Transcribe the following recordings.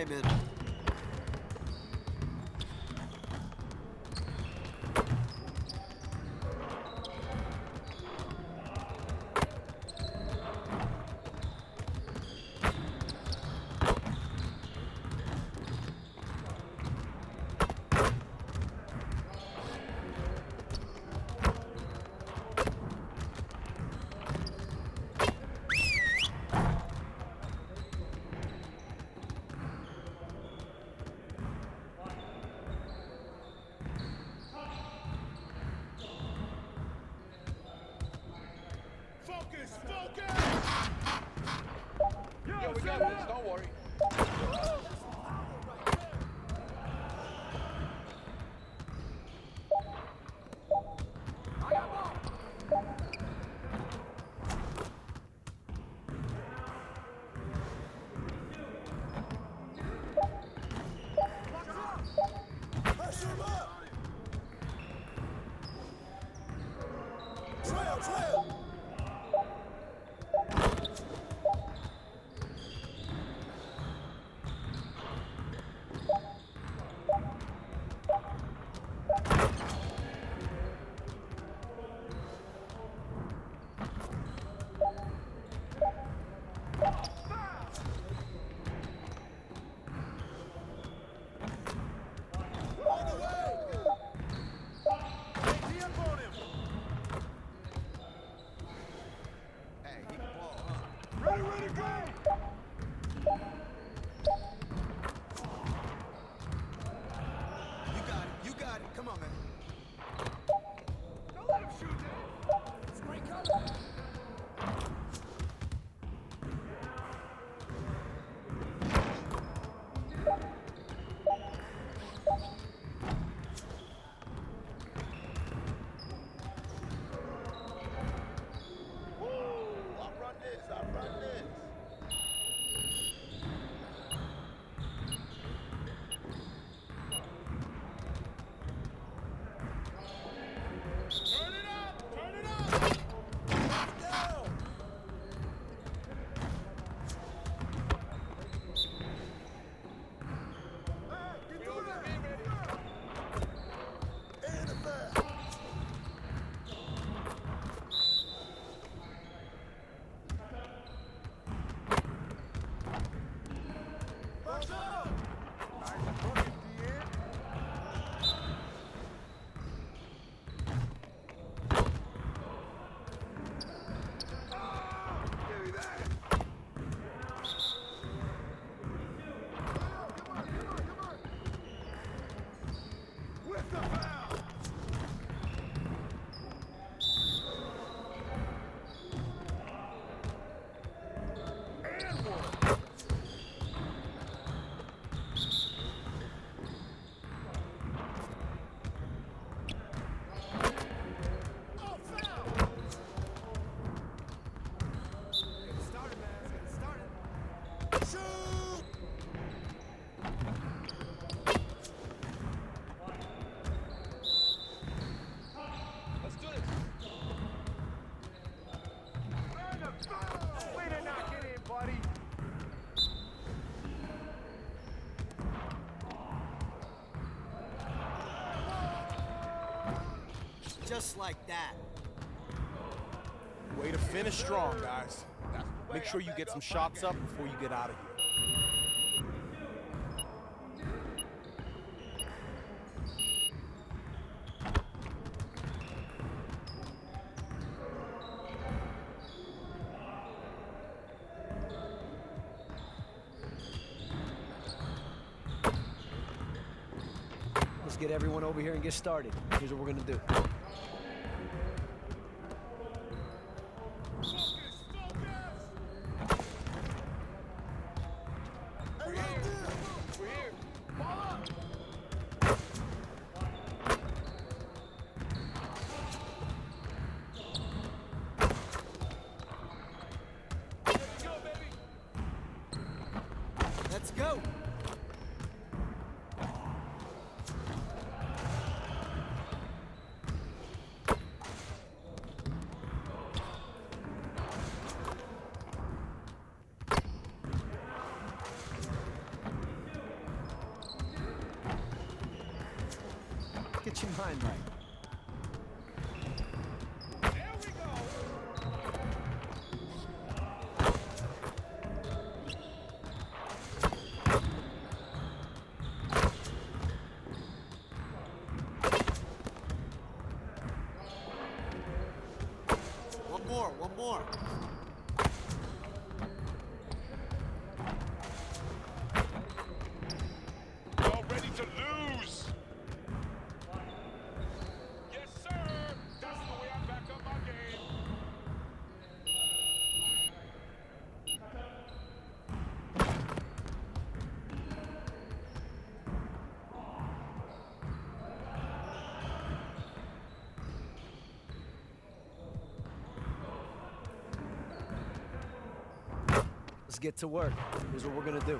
Hey, man. Focus! Focus! Yo, we got this, don't worry. Pressure him up! Trail, trail! On the way! AT up on him! Hey, he can blow, huh? Ready, ready, go! You got it. You got it. Come on, man. Don't let him shoot, man! It's great cover! I'll run this, I'll run this. Turn it up! Turn it up! Down! Hey, get through that! And the back! March up! Nice bucket, DN. Give me that! Come on, come on, come on! With the foul! And one! Oh, foul! Get it started, man. Let's get it started. Shoot! Let's do this. And the foul! Way to knock it in, buddy. Just like that. Way to finish strong, guys. That's the way Make sure I you back get some up shots my up game. before you get out of here. Let's get everyone over here and get started. Here's what we're gonna do. Focus! Focus! Hey, right there! We're here. Ball up! Let's go, baby. Let's go. time right. There we go. One more, one more. Y'all ready to lose? Yes, sir. That's the way I back up my game. Let's get to work. Here's what we're gonna do.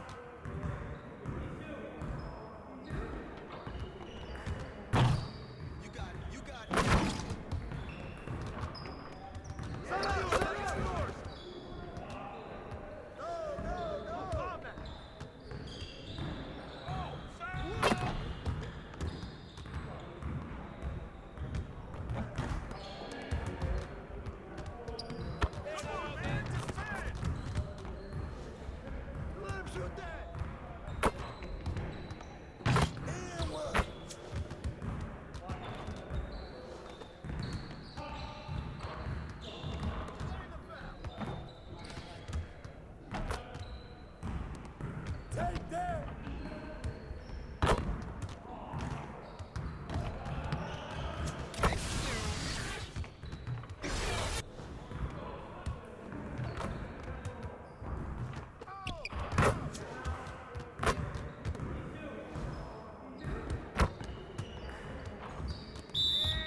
You got it, you got it. Take that.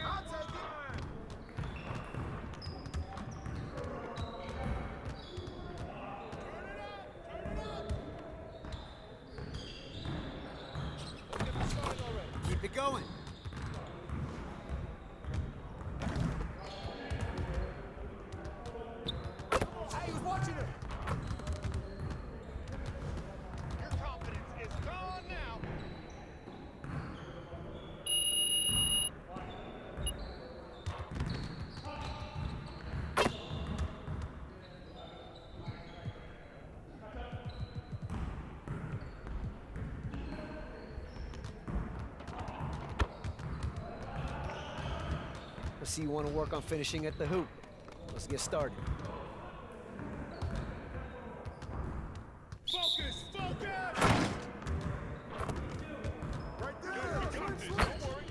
I'll take it. Let's get this started already. Keep it going. Hey, who's watching it? Your confidence is gone now. I see you want to work on finishing at the hoop. Let's get started. Focus! Focus! Right there! We got this, don't worry.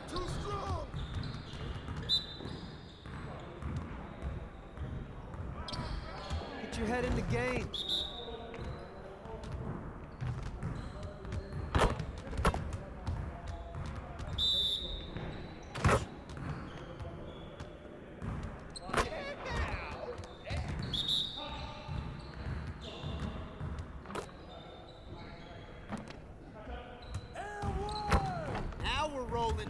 Too strong! Get your head in the game. Now we're rolling.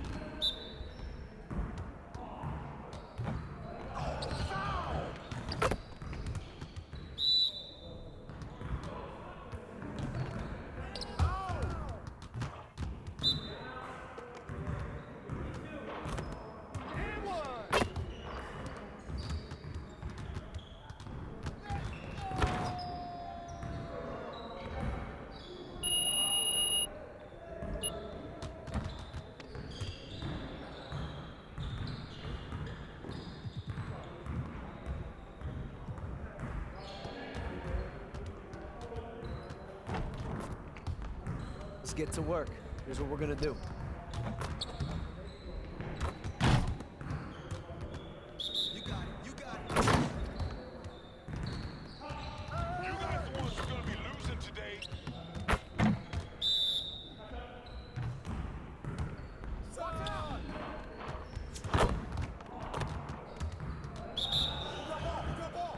Let's get to work. Here's what we're gonna do. You got it, you got it. You guys the ones who's gonna be losing today. Watch out! Good ball!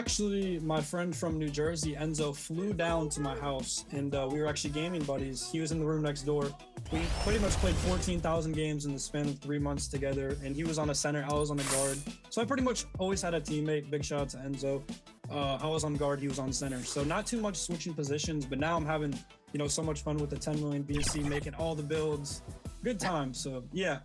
actually, my friend from New Jersey, Enzo, flew down to my house, and we were actually gaming buddies. He was in the room next door. We pretty much played 14,000 games in the span of 3 months together, and he was on a center, I was on a guard. So I pretty much always had a teammate. Big shout out to Enzo. I was on guard, he was on center. So not too much switching positions, but now I'm having, so much fun with the 10 million BC, making all the builds. Good time. So yeah,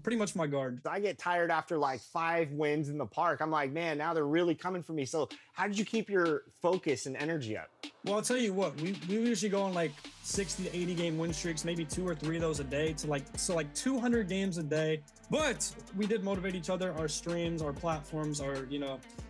pretty much my guard. I get tired after like 5 wins in the park. I'm like, man, now they're really coming for me. So how did you keep your focus and energy up? Well, I'll tell you what, we usually go on like 60 to 80 game win streaks, maybe 2 or 3 of those a day to like 200 games a day. But we did motivate each other, our streams, our platforms, our,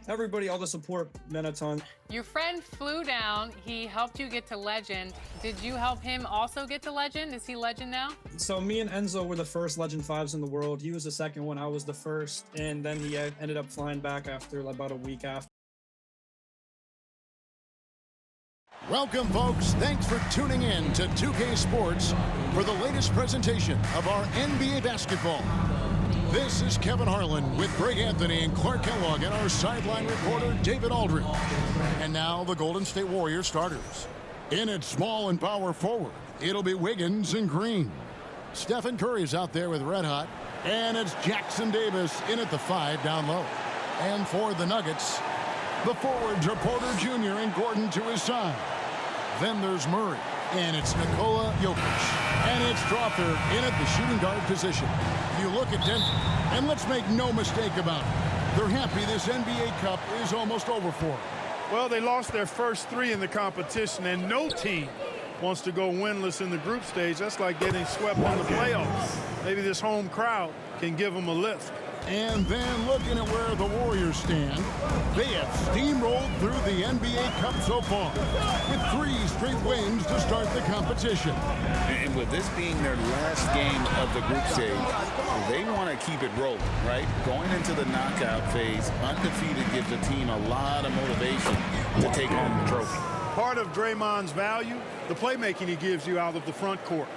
everybody, all the support meant a ton. Your friend flew down. He helped you get to Legend. Did you help him also get to Legend? Is he Legend now? So me and Enzo were the first Legend 5s in the world. He was the second one, I was the first. And then he ended up flying back after about a week after. Welcome, folks. Thanks for tuning in to 2K Sports for the latest presentation of our NBA basketball. This is Kevin Harlan with Greg Anthony and Clark Kellogg and our sideline reporter, David Aldridge. And now the Golden State Warriors starters. In at small and power forward, it'll be Wiggins and Green. Stephen Curry's out there with Red Hot. And it's Jackson Davis in at the 5 down low. And for the Nuggets, the forwards are Porter Jr. and Gordon to his side. Then there's Murray, and it's Nikola Jokic. And it's Strawther in at the shooting guard position. You look at Denver, and let's make no mistake about it. They're happy this NBA Cup is almost over for them. Well, they lost their first 3 in the competition, and no team wants to go winless in the group stage. That's like getting swept in the playoffs. Maybe this home crowd can give them a lift. And then looking at where the Warriors stand, they have steamrolled through the NBA Cup so far with 3 straight wins to start the competition. And with this being their last game of the group stage, they want to keep it rolling, right? Going into the knockout phase, undefeated gives the team a lot of motivation to take home the trophy. Part of Draymond's value, the playmaking he gives you out of the front court.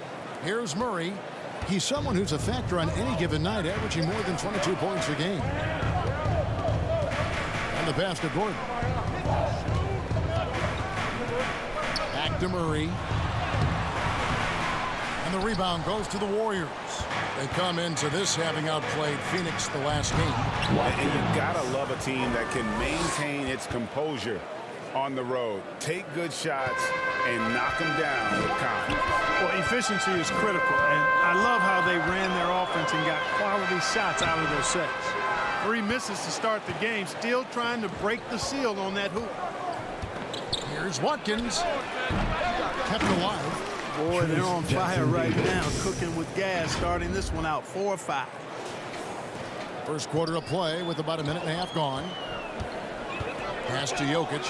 Here's Murray. He's someone who's a factor on any given night, averaging more than 22 points a game. And the pass to Gordon. Back to Murray. And the rebound goes to the Warriors. They come into this having outplayed Phoenix the last game. And you've got to love a team that can maintain its composure on the road. Take good shots and knock them down with confidence. Well, efficiency is critical, and I love how they ran their offense and got quality shots out of those sets. 3 misses to start the game, still trying to break the seal on that hoop. Here's Watkins. Kept alive. Boy, they're on fire right now, cooking with gas, starting this one out 4-5. First quarter of play with about a minute and a half gone. Pass to Jokic.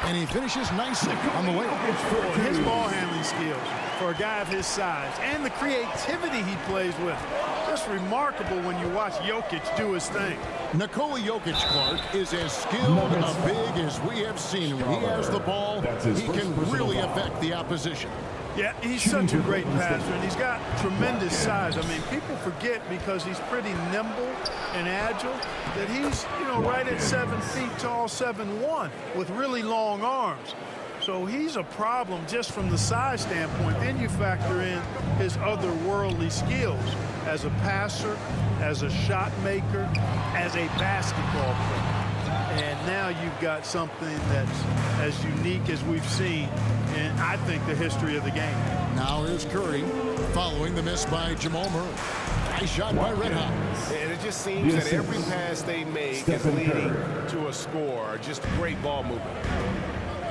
And he finishes nicely on the way. His ball handling skills for a guy of his size and the creativity he plays with. Just remarkable when you watch Jokic do his thing. Nikola Jokic, Clark, is as skilled and big as we have seen. When he has the ball, he can really affect the opposition. Yeah, he's such a great passer, and he's got tremendous size. I mean, people forget because he's pretty nimble and agile that he's, right at 7 feet tall, 7'1", with really long arms. So he's a problem just from the size standpoint. Then you factor in his otherworldly skills as a passer, as a shot maker, as a basketball player. And now you've got something that's as unique as we've seen in, I think, the history of the game. Now here's Curry following the miss by Jamal Murray. Nice shot by Red Hot. And it just seems that every pass they make is leading to a score. Just great ball movement.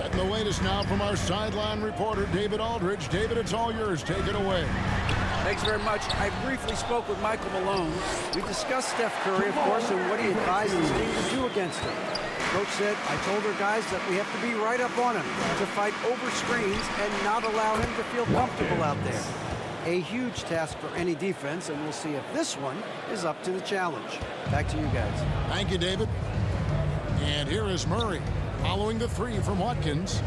And the latest now from our sideline reporter, David Aldridge. David, it's all yours. Take it away. Thanks very much. I briefly spoke with Michael Malone. We discussed Steph Curry, of course, and what he advised his team to do against him. Coach said, I told our guys that we have to be right up on him to fight over screens and not allow him to feel comfortable out there. A huge task for any defense, and we'll see if this one is up to the challenge. Back to you guys. Thank you, David. And here is Murray following the 3 from Watkins.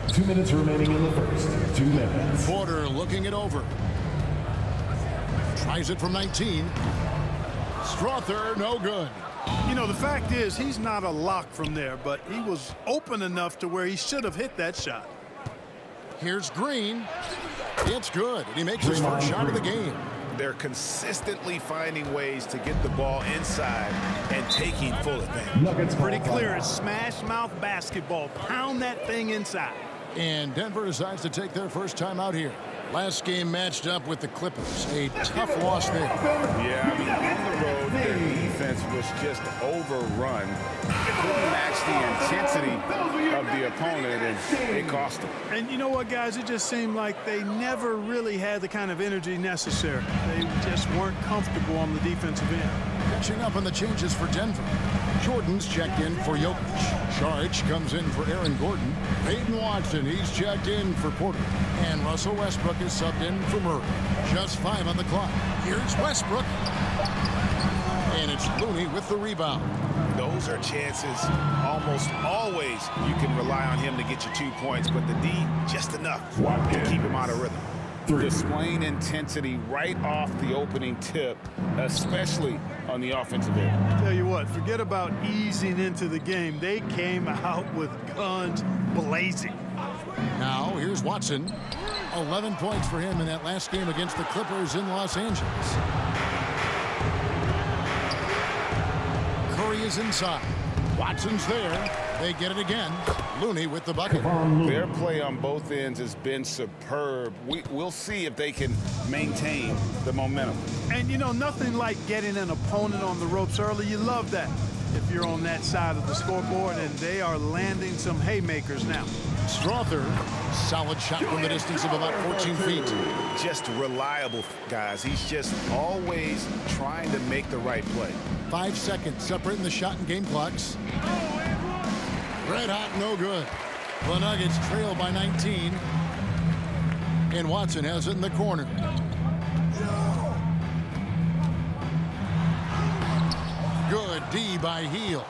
2 minutes remaining in the first. 2 minutes. Porter looking it over. Tries it from 19. Strother, no good. You know, the fact is, he's not a lock from there, but he was open enough to where he should have hit that shot. Here's Green. It's good, and he makes his first shot of the game. They're consistently finding ways to get the ball inside and taking full advantage. It's pretty clear. It's smash mouth basketball. Pound that thing inside. And Denver decides to take their first time out here. Last game matched up with the Clippers. A tough loss there. Yeah, I mean, on the road, their defense was just overrun. Couldn't match the intensity of the opponent, and it cost them. And you know what, guys? It just seemed like they never really had the kind of energy necessary. They just weren't comfortable on the defensive end. Catching up on the changes for Denver. Jordan's checked in for Jokic. Charge comes in for Aaron Gordon. Peyton Watson, he's checked in for Porter. And Russell Westbrook is subbed in for Murray. Just 5 on the clock. Here's Westbrook. And it's Looney with the rebound. Those are chances almost always you can rely on him to get you 2 points, but the D, just enough to keep him out of rhythm. Displaying intensity right off the opening tip, especially on the offensive end. Tell you what, forget about easing into the game. They came out with guns blazing. Now, here's Watson. 11 points for him in that last game against the Clippers in Los Angeles. Curry is inside. Watson's there. They get it again. Looney with the bucket. Their play on both ends has been superb. We'll see if they can maintain the momentum. And, you know, nothing like getting an opponent on the ropes early. You love that if you're on that side of the scoreboard, and they are landing some haymakers now. Strother, solid shot from the distance of about 14 feet. Just reliable, guys. He's just always trying to make the right play. 5 seconds separating the shot and game clocks. Red hot, no good. The Nuggets trail by 19. And Watson has it in the corner. Good D by Heel.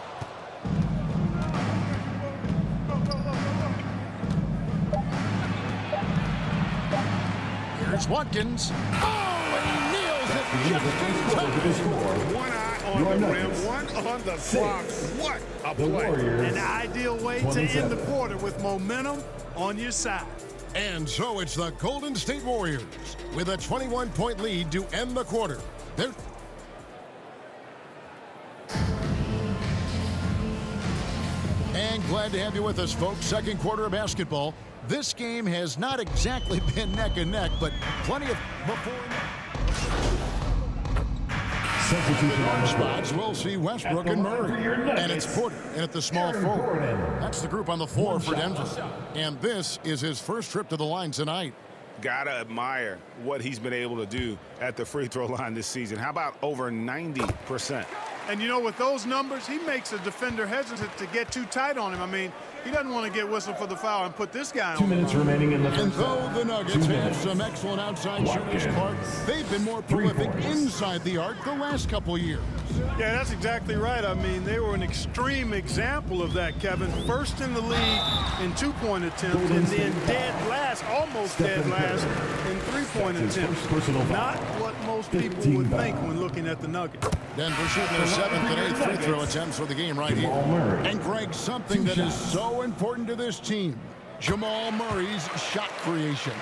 Here's Watkins. Oh, and he nails it just in time. One eye on the rim, one on the clock. What a play. An ideal way to end the quarter with momentum on your side. And so it's the Golden State Warriors with a 21-point lead to end the quarter. They're And glad to have you with us, folks. Second quarter of basketball. This game has not exactly been neck and neck, but plenty of before. Substitution on the spots, we'll see Westbrook and Murray. And it's Porter and at the small forward. That's the group on the floor for Denver. And this is his first trip to the line tonight. Gotta admire what he's been able to do at the free throw line this season. How about over 90%? And, you know, with those numbers, he makes a defender hesitant to get too tight on him. I mean, he doesn't want to get whistled for the foul and put this guy on. 2 minutes remaining in the And first though half. the Nuggets have some excellent outside shooters, Clark, they've been more prolific inside the arc the last couple years. Yeah, that's exactly right. I mean, they were an extreme example of that, Kevin. First in the league in two-point attempts, and then dead last, almost dead last, in three-point attempts. Not what most people would think when looking at the Nuggets. Denver shooting their 7th and 8th free throw attempts for the game right here. And Greg, something that is so important to this team, Jamal Murray's shot creation.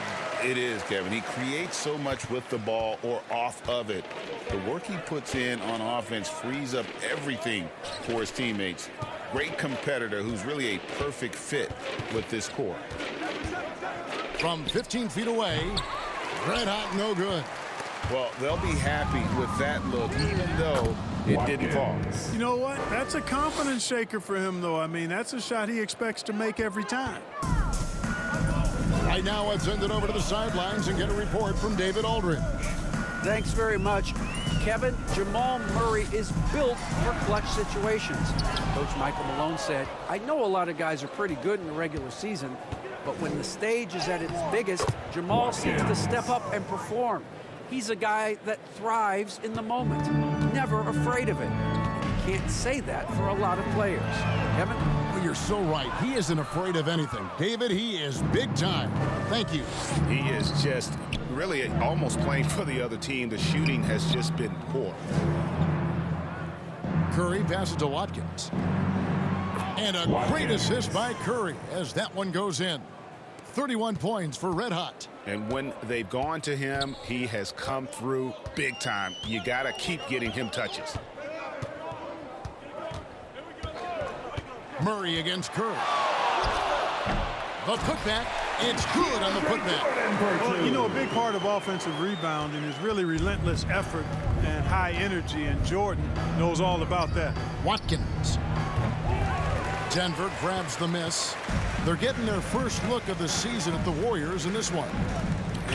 It is, Kevin. He creates so much with the ball or off of it. The work he puts in on offense frees up everything for his teammates. Great competitor who's really a perfect fit with this core. From 15 feet away, red hot, no good. Well, they'll be happy with that look, even though it didn't fall. You know what? That's a confidence shaker for him, though. I mean, that's a shot he expects to make every time. Right now, let's send it over to the sidelines and get a report from David Aldridge. Thanks very much. Kevin, Jamal Murray is built for clutch situations. Coach Michael Malone said, I know a lot of guys are pretty good in the regular season, but when the stage is at its biggest, Jamal seems to step up and perform. He's a guy that thrives in the moment, never afraid of it. You can't say that for a lot of players. Kevin? Well, you're so right. He isn't afraid of anything. David, he is big time. Thank you. He is just really almost playing for the other team. The shooting has just been poor. Curry passes to Watkins. And a great assist by Curry as that one goes in. 31 points for Red Hot. And when they've gone to him, he has come through big time. You got to keep getting him touches. Murray against Curry. The putback. It's good on the putback. Well, you know, a big part of offensive rebounding is really relentless effort and high energy, and Jordan knows all about that. Watkins. Denver grabs the miss. They're getting their first look of the season at the Warriors in this one.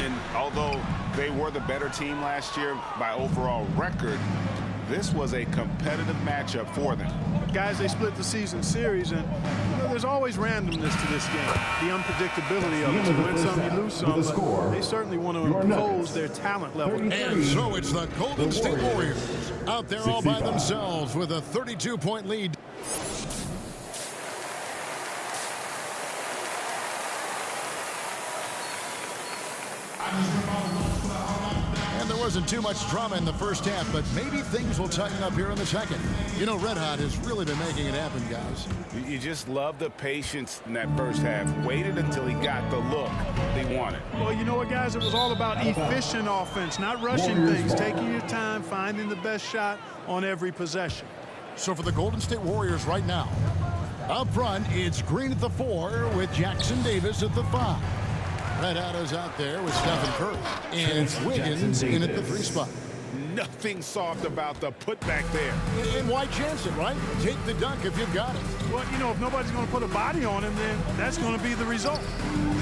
And although they were the better team last year by overall record, this was a competitive matchup for them. Guys, they split the season series, and you know, there's always randomness to this game. The unpredictability of it. You win some, you lose some, but they certainly want to impose their talent level. And so it's the Golden State Warriors out there all by themselves with a 32-point lead. And there wasn't too much drama in the first half, but maybe things will tighten up here in the second. You know, Red Hot has really been making it happen, guys. You just love the patience in that first half. Waited until he got the look they wanted. Well, you know what, guys? It was all about efficient offense, not rushing things, taking your time, finding the best shot on every possession. So for the Golden State Warriors right now, up front, it's Green at the 4 with Jackson Davis at the 5. Red Hot is out there with Stephen Curry. And it's Wiggins in at the 3 spot. Nothing soft about the putback there. And why chance it, right? Take the dunk if you've got it. Well, you know, if nobody's going to put a body on him, then that's going to be the result.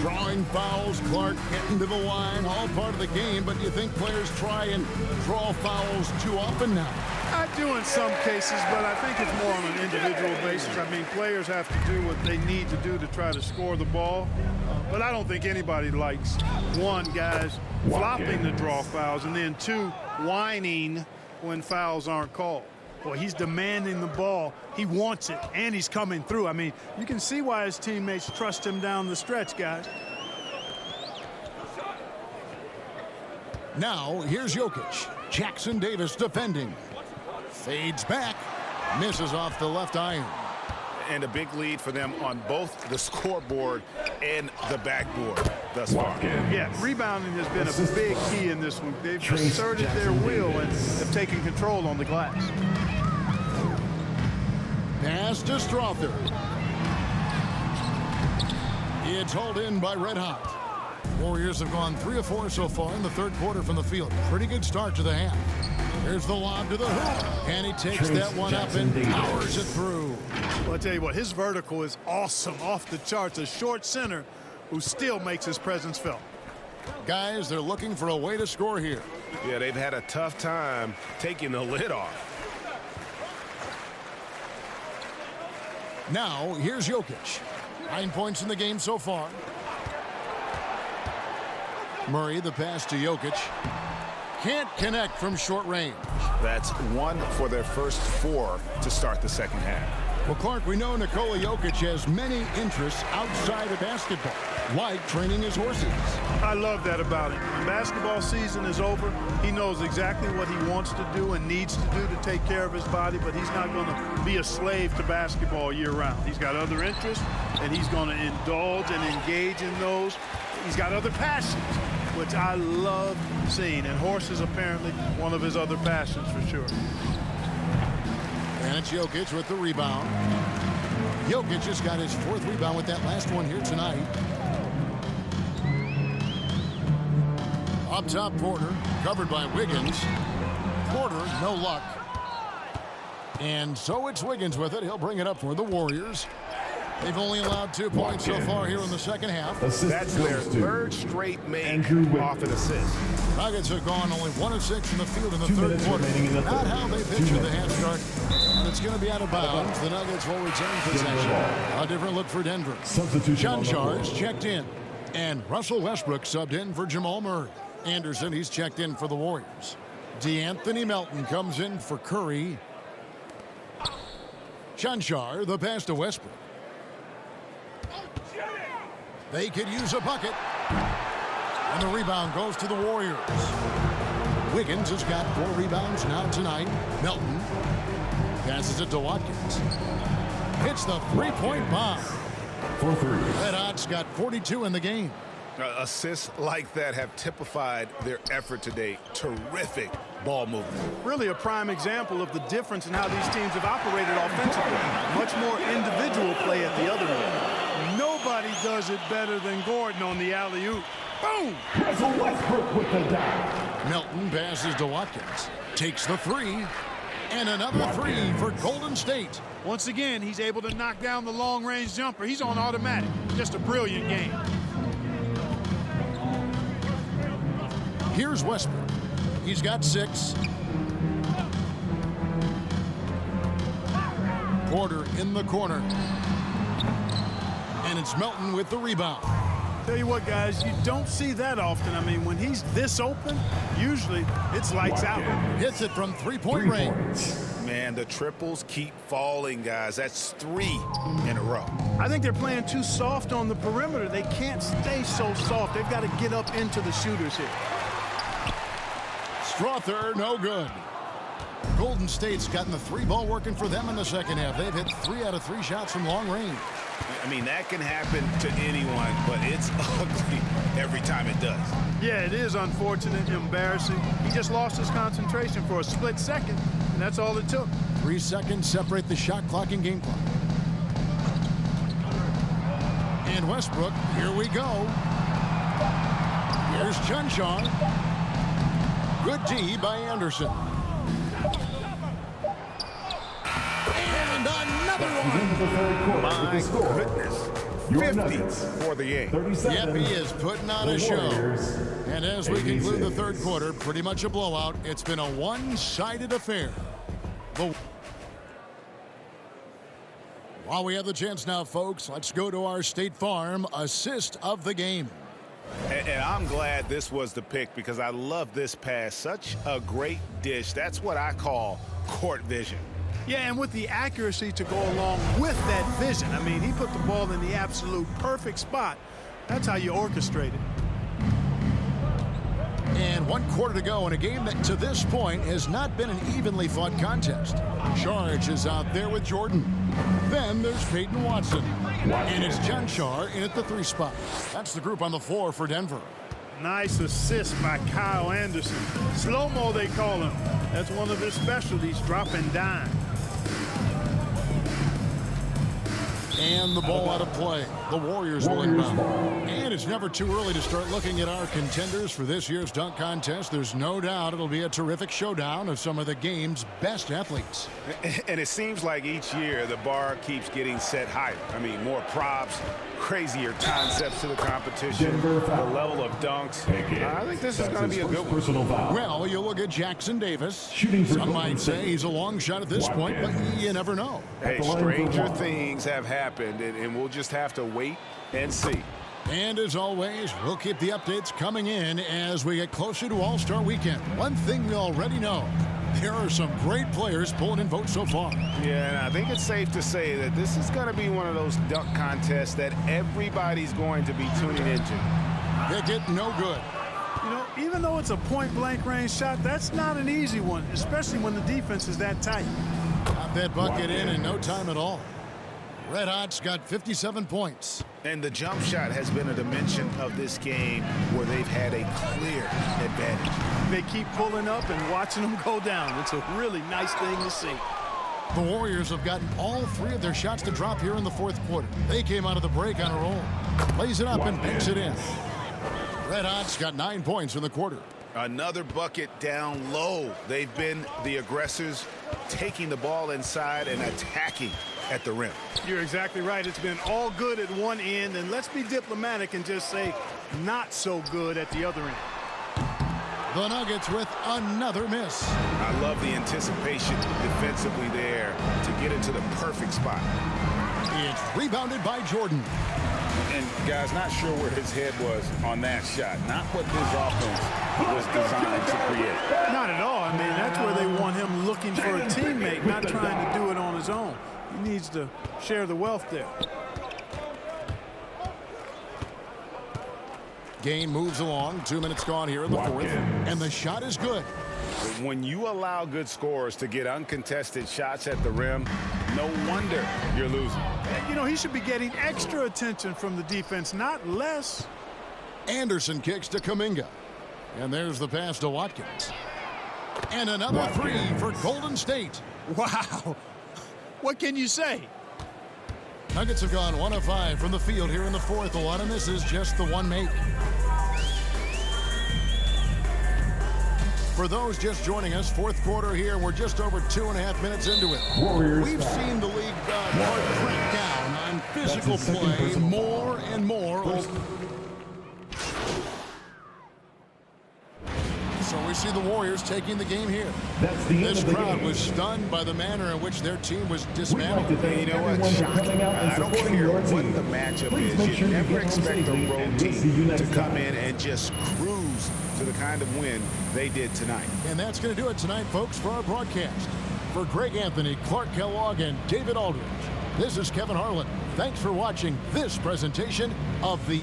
Drawing fouls, Clark getting to the line, all part of the game, but you think players try and draw fouls too often now? I do in some cases, but I think it's more on an individual basis. I mean, players have to do what they need to do to try to score the ball. But I don't think anybody likes, one, guys flopping the draw fouls, and then two, whining when fouls aren't called. Boy, he's demanding the ball. He wants it, and he's coming through. I mean, you can see why his teammates trust him down the stretch, guys. Now, here's Jokic. Jackson Davis defending. Fades back. Misses off the left iron. And a big lead for them on both the scoreboard and the backboard thus far. Yeah, rebounding has been a big key in this one. They've asserted their will and have taken control on the glass. Pass to Strother. It's hauled in by Red Hot. Warriors have gone 3 of 4 so far in the third quarter from the field. Pretty good start to the half. Here's the lob to the hoop, and he takes that one up and powers it through. Well, I'll tell you what, his vertical is awesome, off the charts. A short center who still makes his presence felt. Guys, they're looking for a way to score here. Yeah, they've had a tough time taking the lid off. Now, here's Jokic. 9 points in the game so far. Murray, the pass to Jokic. Can't connect from short range. That's 1 for their first 4 to start the second half. Well, Clark, we know Nikola Jokic has many interests outside of basketball, like training his horses. I love that about him. When basketball season is over, he knows exactly what he wants to do and needs to do to take care of his body, but he's not going to be a slave to basketball year-round. He's got other interests, and he's going to indulge and engage in those. He's got other passions, which I love seeing, and horses apparently one of his other passions for sure. And it's Jokic with the rebound. Jokic just got his 4th rebound with that last one here tonight. Up top, Porter, covered by Wiggins. Porter, no luck. And so it's Wiggins with it. He'll bring it up for the Warriors. They've only allowed 2 points so far here in the second half. That's their 3rd straight make off an assist. Nuggets have gone only 1 of 6 in the field in the third quarter. Not how they pictured the half start. And it's going to be out of bounds. The Nuggets will return possession. A different look for Denver. Chanchar checked in. And Russell Westbrook subbed in for Jamal Murray. Anderson, he's checked in for the Warriors. DeAnthony Melton comes in for Curry. Chanchar, the pass to Westbrook. They could use a bucket. And the rebound goes to the Warriors. Wiggins has got 4 rebounds now tonight. Melton passes it to Watkins. Hits the three-point bomb. For 3. Red Hot's got 42 in the game. Assists like that have typified their effort today. Terrific ball movement. Really a prime example of the difference in how these teams have operated offensively. Much more individual play at the other end. Nobody does it better than Gordon on the alley-oop. Boom! Russell Westbrook with the dunk. Melton passes to Watkins. Takes the 3. And another 3 for Golden State. Once again, he's able to knock down the long-range jumper. He's on automatic. Just a brilliant game. Here's Westbrook. He's got 6. Porter in the corner. And it's Melton with the rebound. Tell you what, guys, you don't see that often. I mean, when he's this open, usually it's lights out. Hits it from three-point range. Man, the triples keep falling, guys. That's 3 in a row. I think they're playing too soft on the perimeter. They can't stay so soft. They've got to get up into the shooters here. Strother, no good. Golden State's gotten the 3-ball working for them in the second half. They've hit 3 out of 3 shots from long range. I mean, that can happen to anyone, but it's ugly every time it does. Yeah, it is unfortunate, embarrassing. He just lost his concentration for a split second, and that's all it took. 3 seconds separate the shot clock and game clock. And Westbrook, here we go. Here's Chunchar. Good D by Anderson. And another one. My goodness. 50 for the game. Yep, he is putting on a show. And as we conclude the third quarter, pretty much a blowout. It's been a one-sided affair. While we have the chance now, folks, let's go to our State Farm assist of the game. And I'm glad this was the pick because I love this pass. Such a great dish. That's what I call court vision. Yeah, and with the accuracy to go along with that vision. I mean, he put the ball in the absolute perfect spot. That's how you orchestrate it. And 1 quarter to go in a game that to this point has not been an evenly fought contest. Charge is out there with Jordan. Then there's Peyton Watson. And it's Chunchar in at the 3 spot. That's the group on the floor for Denver. Nice assist by Kyle Anderson. Slow-mo, they call him. That's one of his specialties, dropping dime. And the ball out of play. The Warriors will inbound. And it's never too early to start looking at our contenders for this year's dunk contest. There's no doubt it'll be a terrific showdown of some of the game's best athletes. And it seems like each year the bar keeps getting set higher. I mean, more props, crazier concepts to the competition, the level of dunks. I think this is going to be a good one. Well, you look at Jackson Davis. Shooting for Some Golden might say State. he's a long shot at this point, but you never know. Hey, stranger things have happened, and we'll just have to wait and see. And as always, we'll keep the updates coming in as we get closer to All-Star Weekend. One thing we already know, there are some great players pulling in votes so far. Yeah, and I think it's safe to say that this is going to be one of those dunk contests that everybody's going to be tuning into. Pickett, no good. You know, even though it's a point-blank range shot, that's not an easy one, especially when the defense is that tight. Got that bucket in no time at all. Red Hot's got 57 points. And the jump shot has been a dimension of this game where they've had a clear advantage. They keep pulling up and watching them go down. It's a really nice thing to see. The Warriors have gotten all 3 of their shots to drop here in the fourth quarter. They came out of the break on a roll. Plays it up and banks it in. Red Hot's got 9 points in the quarter. Another bucket down low. They've been the aggressors, taking the ball inside and attacking at the rim. You're exactly right. It's been all good at one end, and let's be diplomatic and just say not so good at the other end. The Nuggets with another miss. I love the anticipation defensively there to get into the perfect spot. It's rebounded by Jordan. And guys, not sure where his head was on that shot. Not what his offense was designed to create. Not at all. I mean, that's where they want him looking for a teammate, not trying to do it on his own. He needs to share the wealth there. Game moves along. 2 minutes gone here in the fourth. And the shot is good. When you allow good scorers to get uncontested shots at the rim, no wonder you're losing. You know, he should be getting extra attention from the defense, not less. Anderson kicks to Kuminga. And there's the pass to Watkins. And another three for Golden State. Wow. What can you say? Nuggets have gone 1 of 5 from the field here in the fourth. A lot of misses, just the one make. For those just joining us, fourth quarter here, we're just over 2.5 minutes into it. Warriors We've seen the league crack down on physical play more and more. So we see the Warriors taking the game here. This crowd was stunned by the manner in which their team was dismantled. You know what? Shocking. I don't care what the matchup is. You never expect a road team to come in and just cruise to the kind of win they did tonight. And that's going to do it tonight, folks, for our broadcast. For Greg Anthony, Clark Kellogg, and David Aldridge, this is Kevin Harlan. Thanks for watching this presentation of the